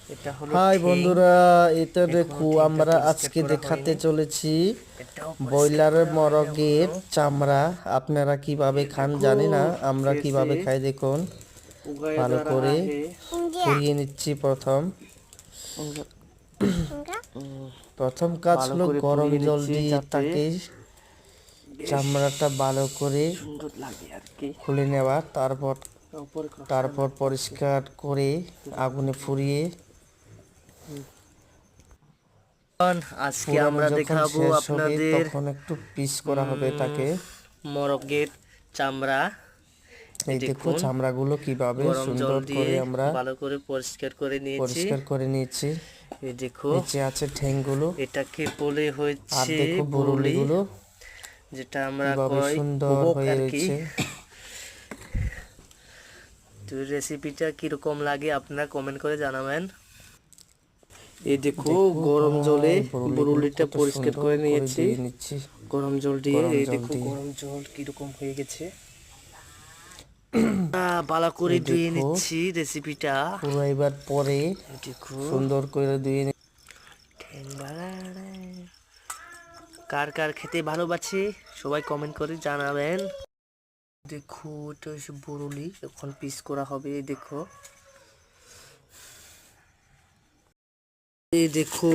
এটা হলো হাই ঠ্যাং। বন্ধুরা, এটা এখনো দেখো ঠ্যাংটা আমরা পরিষ্কার আজকে করা দেখাতে হয়নি। চলেছি এটাও পরিষ্কার ব্রয়লারের করা হয়নি মরগের এখনো। চামড়া। আপনারা কিভাবে ये খান देखो জানি না, আমরা कैसे কিভাবে খাই দেখুন। उगाया ভালো जा रहा করে है। পুড়িয়ে নিচ্ছি। उंगा- উম, প্রথম কাজ ভালো হলো করে গরম পুড়িয়ে জল নিচ্ছি দিয়ে যাতে তাকে বেশ চামড়াটা ভালো করে সুন্দর লাগে আর কি। খুলে নেওয়া, তারপর উপরে ক্রসটা তারপর লাগবে আর কি। পরিষ্কার করে আগুনে পুড়িয়ে আজকে পুরানো আমরা যখন দেখাবো শেষ হবে আপনাদের তখন একটু পিস করা হবে তাকে। মরগের চামড়া। এই এই দেখো দেখুন, চামড়াগুলো কিভাবে গরম জল সুন্দর দিয়ে করে আমরা ভালো করে পরিষ্কার করে নিয়েছি। পরিষ্কার করে নিয়েছি। এই দেখো, নিচে আছে ঠ্যাংগুলো, এটাকে বলে আর হচ্ছে দেখো বুরুলি, বরুলিগুলো যেটা আমরা কিভাবে কই সুন্দর কুবক হয়ে আর কি। রয়েছে। তো রেসিপিটা কিরকম লাগে আপনারা কমেন্ট করে জানাবেন। এই দেখো, দেখো গরম জলে ভাই, বরুলিগুলো বুরুলিটা কত পরিষ্কার সুন্দর করে করে নিয়েছি ধুয়ে নিচ্ছি গরম জল দিয়ে। গরম এই জল দেখো দিয়ে। গরম জল কিরকম হয়ে গেছে। ভালো করে এই ধুয়ে দেখো নিচ্ছি রেসিপিটা। পুরো এবার পরে এই দেখো, সুন্দর করে ধুয়ে ঠ্যাং বাড়া। কার কার খেতে ভালোবাসে সবাই কমেন্ট করে জানাবেন। দেখো, এটা হচ্ছে বরুলি, এখন পিস করা হবে। এই দেখো, এই দেখো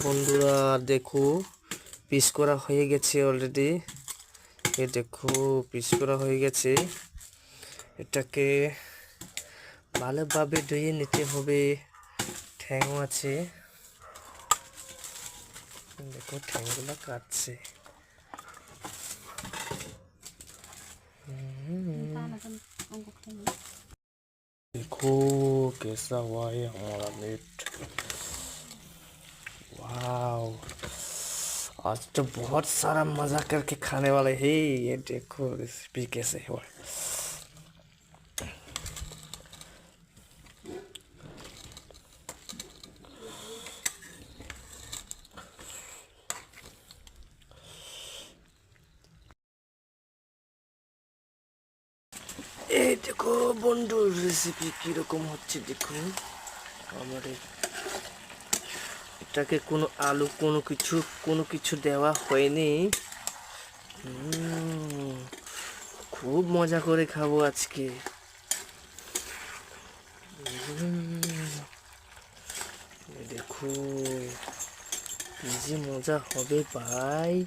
বন্ধুরা, দেখো পিস করা হয়ে গেছে অলরেডি। এই দেখো পিস করা হয়ে গেছে। এটাকে ভালোভাবে ধুয়ে নিতে হবে। ঠ্যাংও আছে, দেখো ঠ্যাংগুলো কাটছে। देखो कैसा हुआ है हमारा मीट। वाओ, आज तो बहुत सारा मजा करके खाने वाले हैं। ये देखो रेसिपी कैसे हुआ। এই দেখো বন্ধুর রেসিপি কিরকম হচ্ছে দেখুন। আমার এটাকে কোনো আলু কোনো কিছু দেওয়া হয়নি। খুব মজা করে খাবো আজকে। দেখো কি যে মজা হবে ভাই।